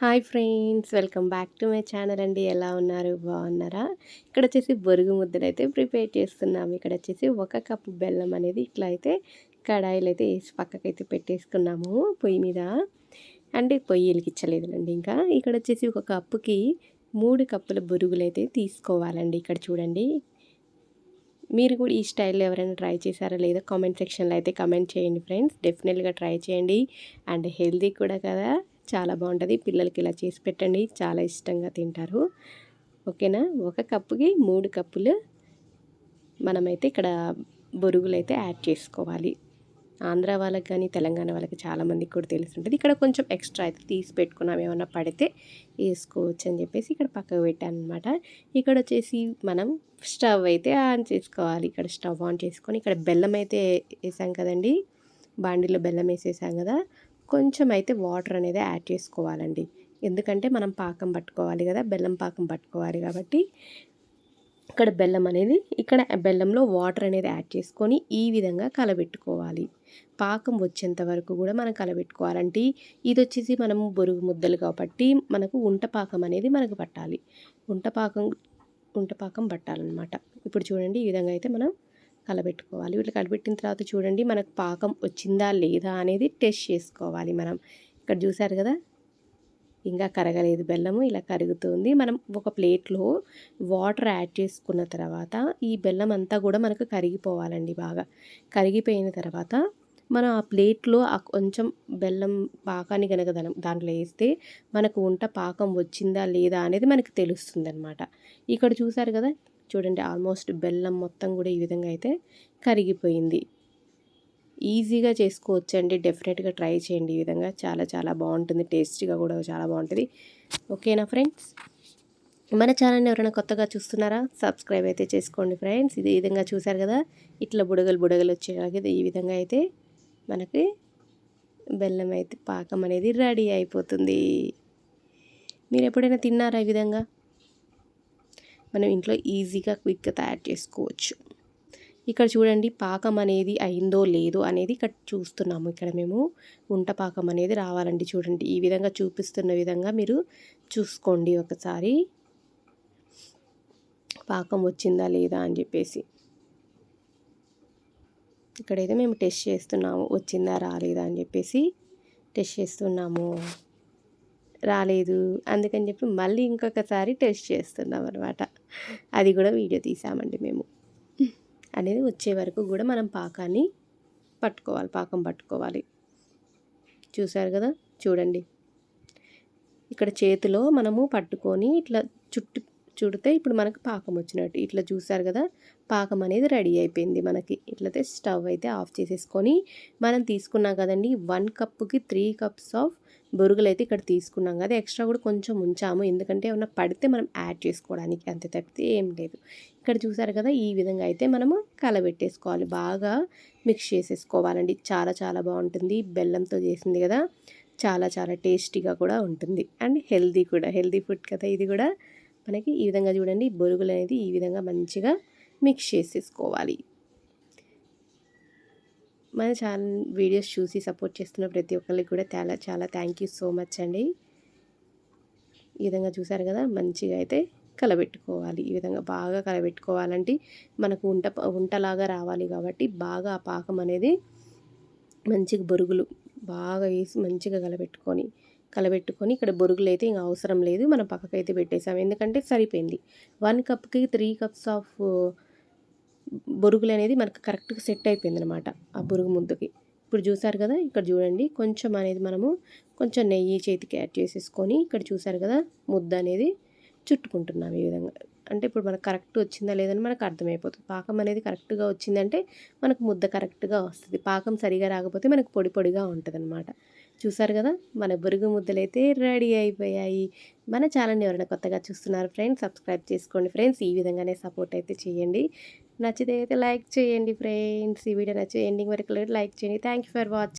Hi friends, welcome back to my channel అండి. ఎలా ఉన్నారు? బాగున్నారా? ఇక్కడ వచ్చేసి బొరుగు ముద్దలు అయితే ప్రిపేర్ చేస్తున్నాము. ఇక్కడ వచ్చేసి 1 కప్పు బెల్లం అనేది ఇట్లా అయితే కడాయిలు అయితే వేసి పక్కకైతే పెట్టేసుకున్నాము పొయ్యి మీద. అంటే పొయ్యి వెలిగించలేదులండి. ఇంకా ఇక్కడ వచ్చేసి 1 కప్పుకి 3 కప్పుల బొరుగులు అయితే తీసుకోవాలండి. ఇక్కడ చూడండి. మీరు కూడా ఈ స్టైల్లో ఎవరైనా ట్రై చేశారా లేదా కామెంట్ సెక్షన్లో అయితే కామెంట్ చేయండి ఫ్రెండ్స్. డెఫినెట్గా ట్రై చేయండి. అండ్ హెల్తీ కూడా కదా, చాలా బాగుంటుంది. పిల్లలకి ఇలా చేసి పెట్టండి, చాలా ఇష్టంగా తింటారు. ఓకేనా? 1 కప్పుకి 3 కప్పులు మనమైతే ఇక్కడ బొరుగులు అయితే యాడ్ చేసుకోవాలి. ఆంధ్ర వాళ్ళకి కానీ తెలంగాణ వాళ్ళకి చాలామందికి కూడా తెలిసి ఉంటుంది. ఇక్కడ కొంచెం ఎక్స్ట్రా అయితే తీసి పెట్టుకున్నాం, ఏమన్నా పడితే వేసుకోవచ్చు అని చెప్పేసి ఇక్కడ పక్కకు పెట్టాను అనమాట. ఇక్కడ వచ్చేసి మనం స్టవ్ అయితే ఆన్ చేసుకోవాలి. ఇక్కడ స్టవ్ ఆన్ చేసుకొని ఇక్కడ బెల్లం అయితే వేసాం కదండి, బాండీలో బెల్లం వేసేసాం కదా, కొంచెం అయితే వాటర్ అనేది యాడ్ చేసుకోవాలండి. ఎందుకంటే మనం పాకం పట్టుకోవాలి కదా, బెల్లం పాకం పట్టుకోవాలి కాబట్టి ఇక్కడ బెల్లం అనేది, ఇక్కడ బెల్లంలో వాటర్ అనేది యాడ్ చేసుకొని ఈ విధంగా కలబెట్టుకోవాలి. పాకం వచ్చేంత వరకు కూడా మనం కలబెట్టుకోవాలంటే ఇది వచ్చేసి మనం బొరుగు ముద్దలు కాబట్టి మనకు ఉంట పాకం అనేది మనకు పట్టాలి. ఉంట పాకం పట్టాలన్నమాట. ఇప్పుడు చూడండి, ఈ విధంగా అయితే మనం కలబెట్టుకోవాలి. ఇట్లా కలబెట్టిన తర్వాత చూడండి, మనకు పాకం వచ్చిందా లేదా అనేది టెస్ట్ చేసుకోవాలి. మనం ఇక్కడ చూసారు కదా, ఇంకా కరగలేదు బెల్లము, ఇలా కరుగుతుంది. మనం ఒక ప్లేట్లో వాటర్ యాడ్ చేసుకున్న తర్వాత ఈ బెల్లం అంతా కూడా మనకు కరిగిపోవాలండి. బాగా కరిగిపోయిన తర్వాత మనం ఆ ప్లేట్లో ఆ కొంచెం బెల్లం పాకాన్ని కనుక దాంట్లో వేస్తే మనకు ఉంట పాకం వచ్చిందా లేదా అనేది మనకు తెలుస్తుంది అనమాట. ఇక్కడ చూసారు కదా, చూడండి ఆల్మోస్ట్ బెల్లం మొత్తం కూడా ఈ విధంగా అయితే కరిగిపోయింది. ఈజీగా చేసుకోవచ్చండి. డెఫినెట్గా ట్రై చేయండి. ఈ విధంగా చాలా చాలా బాగుంటుంది, టేస్టీగా కూడా చాలా బాగుంటుంది. ఓకేనా ఫ్రెండ్స్? మన ఛానల్ని ఎవరైనా కొత్తగా చూస్తున్నారా? సబ్స్క్రైబ్ అయితే చేసుకోండి ఫ్రెండ్స్. ఇది విధంగా చూసారు కదా, ఇట్లా బుడగలు వచ్చేలాగా ఈ విధంగా అయితే మనకి బెల్లం అయితే పాకం అనేది రెడీ అయిపోతుంది. మీరు ఎప్పుడైనా తిన్నారా ఈ విధంగా? మనం ఇంట్లో ఈజీగా క్విక్గా తయారు చేసుకోవచ్చు. ఇక్కడ చూడండి, పాకం అనేది అయిందో లేదో అనేది ఇక్కడ చూస్తున్నాము. ఇక్కడ మేము ఉంట పాకం అనేది రావాలండి. చూడండి, ఈ విధంగా చూపిస్తున్న విధంగా మీరు చూసుకోండి ఒకసారి, పాకం వచ్చిందా లేదా అని చెప్పేసి. ఇక్కడైతే మేము టెస్ట్ చేస్తున్నాము, వచ్చిందా రాలేదా అని చెప్పేసి టెస్ట్ చేస్తున్నాము. రాలేదు అందుకని చెప్పి మళ్ళీ ఇంకొకసారి టెస్ట్ చేస్తున్నాం అనమాట. అది కూడా వీడియో తీసామండి మేము. అనేది వచ్చే వరకు కూడా మనం పాకాన్ని పట్టుకోవాలి, పాకం పట్టుకోవాలి. చూసారు కదా, చూడండి ఇక్కడ చేతిలో మనము పట్టుకొని ఇట్లా చుడితే ఇప్పుడు మనకు పాకం వచ్చినట్టు. ఇట్లా చూసారు కదా, పాకం అనేది రెడీ అయిపోయింది మనకి. ఇట్లయితే స్టవ్ అయితే ఆఫ్ చేసేసుకొని మనం తీసుకున్నాం కదండి 1 కప్పుకి 3 కప్స్ ఆఫ్ బొరుగులు అయితే ఇక్కడ తీసుకున్నాం కదా. ఎక్స్ట్రా కూడా కొంచెం ఉంచాము, ఎందుకంటే ఏమన్నా పడితే మనం యాడ్ చేసుకోవడానికి, అంతే తప్పితే ఏం లేదు. ఇక్కడ చూసారు కదా, ఈ విధంగా అయితే మనము కలబెట్టేసుకోవాలి, బాగా మిక్స్ చేసేసుకోవాలండి. చాలా చాలా బాగుంటుంది, బెల్లంతో చేసింది కదా, చాలా చాలా టేస్టీగా కూడా ఉంటుంది. అండ్ హెల్దీ కూడా, హెల్దీ ఫుడ్ కదా ఇది కూడా మనకి. ఈ విధంగా చూడండి, బొరుగులు అనేది ఈ విధంగా మంచిగా మిక్స్ చేసేసుకోవాలి. మన ఛానల్ వీడియోస్ చూసి సపోర్ట్ చేస్తున్న ప్రతి ఒక్కరికి కూడా చాలా చాలా థ్యాంక్ యూ సో మచ్ అండి. ఈ విధంగా చూసారు కదా, మంచిగా అయితే కలబెట్టుకోవాలి. ఈ విధంగా బాగా కలబెట్టుకోవాలంటే మనకు ఉంటలాగా రావాలి కాబట్టి బాగా ఆ పాకం అనేది మంచిగా బొరుగులు బాగా వేసి మంచిగా కలబెట్టుకొని ఇక్కడ బొరుగులు అయితే ఇంకా అవసరం లేదు, మనం పక్కకైతే పెట్టేసాం. ఎందుకంటే సరిపోయింది. 1 కప్కి 3 కప్స్ ఆఫ్ బొరుగులు అనేది మనకు కరెక్ట్గా సెట్ అయిపోయింది అనమాట ఆ బొరుగు ముద్దకి. ఇప్పుడు చూసారు కదా, ఇక్కడ చూడండి కొంచెం అనేది మనము కొంచెం నెయ్యి చేతికి యాడ్ చేసేసుకొని ఇక్కడ చూసారు కదా, ముద్ద అనేది చుట్టుకుంటున్నాం ఈ విధంగా. అంటే ఇప్పుడు మనకు కరెక్ట్ వచ్చిందా లేదని మనకు అర్థమైపోతుంది. పాకం అనేది కరెక్ట్గా వచ్చిందంటే మనకు ముద్ద కరెక్ట్గా వస్తుంది. పాకం సరిగా రాకపోతే మనకు పొడి పొడిగా ఉంటుంది అనమాట. చూసారు కదా, మన బొరుగు ముద్దలు అయితే రెడీ అయిపోయాయి. మన ఛానల్ని ఎవరైనా కొత్తగా చూస్తున్నారు ఫ్రెండ్స్, సబ్స్క్రైబ్ చేసుకోండి ఫ్రెండ్స్. ఈ విధంగానే సపోర్ట్ అయితే చేయండి. నచ్చితే అయితే లైక్ చేయండి ఫ్రెండ్స్. ఈ వీడియో నచ్చి ఎండింగ్ వరకు లైక్ చేయండి. Thank you for watching.